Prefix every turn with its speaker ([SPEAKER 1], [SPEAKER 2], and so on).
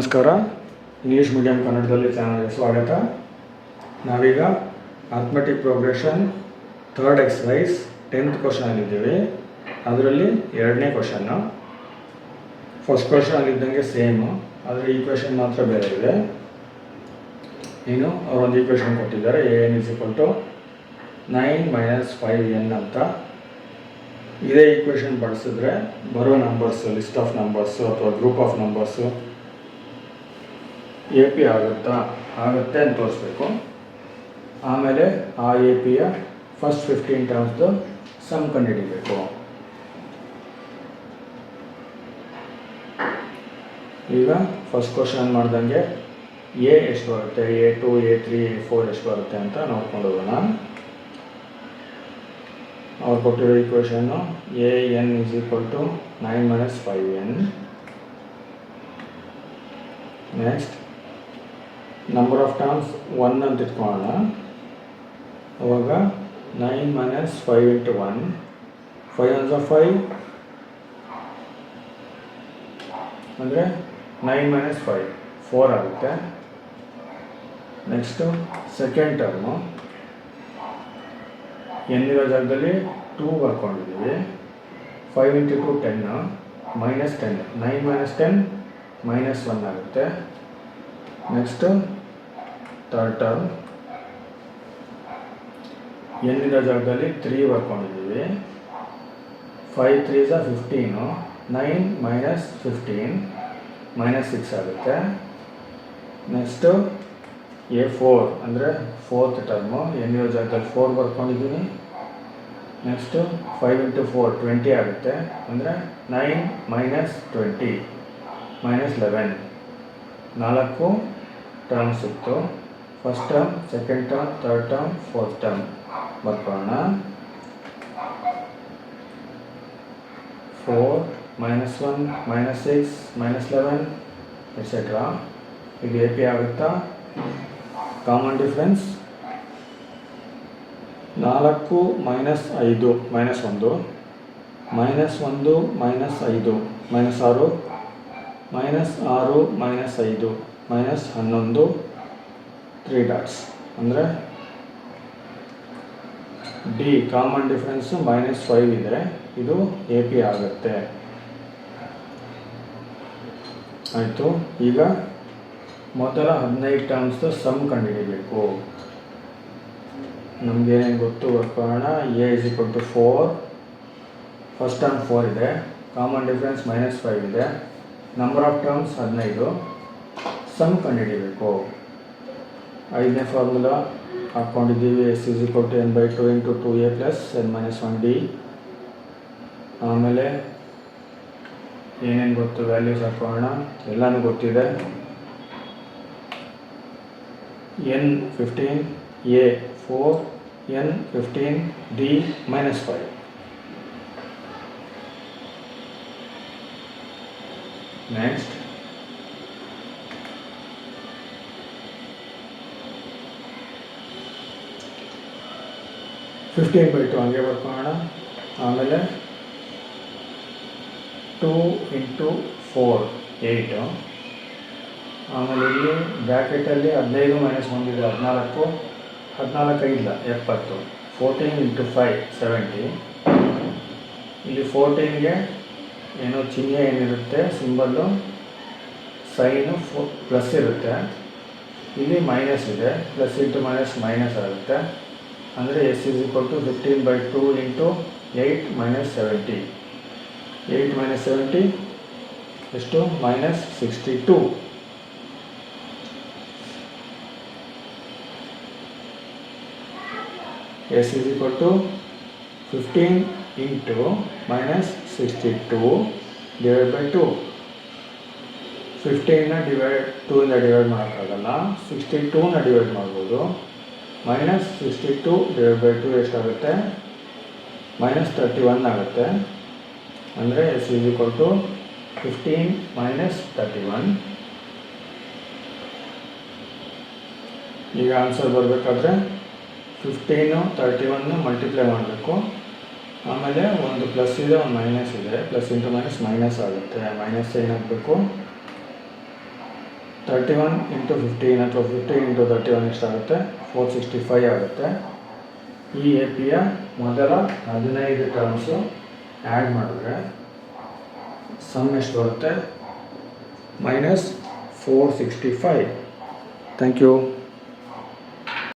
[SPEAKER 1] ನಮಸ್ಕಾರ. English medium ಕನ್ನಡದಲ್ಲಿ ಚಾನಲ್ಗೆ ಸ್ವಾಗತ. ನಾವೀಗ arithmetic progression third exercise 10th ಕ್ವಶನಲ್ಲಿದ್ದೀವಿ. ಅದರಲ್ಲಿ ಎರಡನೇ ಕ್ವಶನ್ನು. ಫಸ್ಟ್ ಕ್ವಶನಲ್ಲಿದ್ದಂಗೆ ಸೇಮು, ಆದರೆ ಈಕ್ವೇಷನ್ ಮಾತ್ರ ಬೇರೆ ಇದೆ. ಇನ್ನು ಅವರೊಂದು ಈಕ್ವೇಷನ್ ಕೊಟ್ಟಿದ್ದಾರೆ, an = 9 - 5n ಅಂತ. ಇದೇ ಈಕ್ವೇಷನ್ ಬಳಸಿದ್ರೆ ಬರೋ ನಂಬರ್ಸು, ಲಿಸ್ಟ್ ಆಫ್ ನಂಬರ್ಸು ಅಥವಾ group of numbers A P ಆಗುತ್ತೆ ಅಂತ ತೋರಿಸ್ಬೇಕು. ಆಮೇಲೆ ಆ ಎ ಪಿಯ ಫಸ್ಟ್ 15 ಟರ್ಮ್ಸ್ದು ಸಮ್ ಕಂಡುಹಿಡಿಬೇಕು. ಈಗ ಫಸ್ಟ್ ಕ್ವಶನ್ ಮಾಡ್ದಂಗೆ ಎ ಎಷ್ಟು ಬರುತ್ತೆ, A2, A3, A4 ಎಷ್ಟು ಬರುತ್ತೆ ಅಂತ ನೋಡ್ಕೊಂಡು ಹೋಗೋಣ. ಅವ್ರು ಕೊಟ್ಟಿರೋ ಈಕ್ವೇಷನ್ನು an = 9 - 5n. Next number of terms 1 ಅಂತ ಇಟ್ಕೊಳ್ಳೋಣ. ಅವಾಗ 9 - 5 × 1, 5 × 5 ಅಂದರೆ 9 - 5 4 ಆಗುತ್ತೆ. ನೆಕ್ಸ್ಟು ಸೆಕೆಂಡ್ ಟರ್ಮು ಎನ್ನಿರೋ ಜಾಗದಲ್ಲಿ 2 ಬರ್ಕೊಂಡಿದ್ದೀವಿ. 5 × 2 10, -10, 9 - 10 -1 ಆಗುತ್ತೆ. ನೆಕ್ಸ್ಟು ಥರ್ಡ್ ಟರ್ಮ್ ಎನ್ನಿರೋ ಜಾಗದಲ್ಲಿ 3 ಬರ್ಕೊಂಡಿದ್ದೀವಿ. 5 × 3 = 15, 9 - 15 -6 ಆಗುತ್ತೆ. ನೆಕ್ಸ್ಟು A4 ಅಂದರೆ ಫೋರ್ತ್ ಟರ್ಮು ಎನ್ನಿರೋ ಜಾಗದಲ್ಲಿ 4 ಬರ್ಕೊಂಡಿದ್ದೀನಿ. ನೆಕ್ಸ್ಟು 5 × 4 20 ಆಗುತ್ತೆ, ಅಂದರೆ 9 - 20 -11. 4 ಟರ್ಮ್ಸ್ ಇತ್ತು. First term, second term, third term, fourth term ಬರ್ಕೊಳ್ಳೋಣ. 4 -1 -6 -11 ಎಕ್ಸೆಟ್ರಾ. ಇದು ಎ ಪಿ ಆಗುತ್ತಾ? Common difference 4 - 5 -1, -1 - 5 -6 -6 -5 -11 3 dots. ಅಂದರೆ ಡಿ ಕಾಮನ್ ಡಿಫ್ರೆನ್ಸು -5 ಇದೆ. ಇದು ಎ ಪಿ ಆಗುತ್ತೆ. ಆಯಿತು. ಈಗ ಮೊದಲ 15 ಟರ್ಮ್ಸ್ದು ಸಮ್ ಕಂಡುಹಿಡಿಯಬೇಕು. ನಮಗೇನೇನು ಗೊತ್ತು ಬರ್ಕೊಳ್ಳೋಣ. a = 4, ಫಸ್ಟ್ ಟರ್ಮ್ 4 ಇದೆ, ಕಾಮನ್ ಡಿಫ್ರೆನ್ಸ್ -5 ಇದೆ, ನಂಬರ್ ಆಫ್ ಟರ್ಮ್ಸ್ 15, ಸಮ್ ಕಂಡುಹಿಡಿಯಬೇಕು. 5ನೇ formula ಹಾಕ್ಕೊಂಡಿದ್ದೀವಿ. s = n/2 × 2a + n - 1d. ಆಮೇಲೆ ಏನೇನು ಗೊತ್ತು ವ್ಯಾಲ್ಯೂಸ್ ಹಾಕೋಣ. ಎಲ್ಲನೂ ಗೊತ್ತಿದೆ. n 15, a 4, n 15, d -5. Next 15/2 ಹಂಗೆ ಬರ್ಕೊಳ್ಳೋಣ. ಆಮೇಲೆ 2 × 4 8. ಆಮೇಲೆ ಇಲ್ಲಿ ಬ್ರ್ಯಾಕೆಟಲ್ಲಿ 15 - 1 ಇದೆ, 14, 14 ಇಲ್ಲ 70. 14 × 5 70. ಇಲ್ಲಿ 14ಗೆ ಏನೋ ಚಿಹ್ನೆ ಏನಿರುತ್ತೆ, ಸಿಂಬಲ್ಲು ಸೈನು ಪ್ಲಸ್ ಇರುತ್ತೆ. ಇಲ್ಲಿ ಮೈನಸ್ ಇದೆ, ಪ್ಲಸ್ ಇಂಟು ಮೈನಸ್ ಮೈನಸ್ ಆಗುತ್ತೆ. ಅಂದರೆ s = 15/2 × 8 - 70. 8 - 70 ಎಷ್ಟು? -62. s = 15 × -62 / 2. 15ನ 2ಇಂದ ಡಿವೈಡ್ ಮಾಡೋಕ್ಕಾಗಲ್ಲ, 62ನ ಡಿವೈಡ್ ಮಾಡ್ಬೋದು. -62 / 2 ಎಷ್ಟಾಗುತ್ತೆ? -31 ಆಗುತ್ತೆ. ಅಂದರೆ s = 15 - 31. ಈಗ ಆನ್ಸರ್ ಬರಬೇಕಾದ್ರೆ 15 31 ಮಲ್ಟಿಪ್ಲೈ ಮಾಡಬೇಕು. ಆಮೇಲೆ ಒಂದು ಪ್ಲಸ್ ಇದೆ, ಒಂದು ಮೈನಸ್ ಇದೆ. ಪ್ಲಸ್ ಇಂಟು ಮೈನಸ್ ಮೈನಸ್ ಆಗುತ್ತೆ. ಮೈನಸ್ ಏನಾಗಬೇಕು? 31 ಇಂಟು 15 ಅಥವಾ 15 ಇಂಟು 31 ಎಷ್ಟಾಗುತ್ತೆ? 465 ಆಗುತ್ತೆ. ಈ ಎ ಪಿಯ ಮೊದಲ 15 ಟರ್ಮ್ಸು ಆ್ಯಡ್ ಮಾಡಿದ್ರೆ ಸಮ್ ಎಷ್ಟು ಬರುತ್ತೆ? -465. Thank you.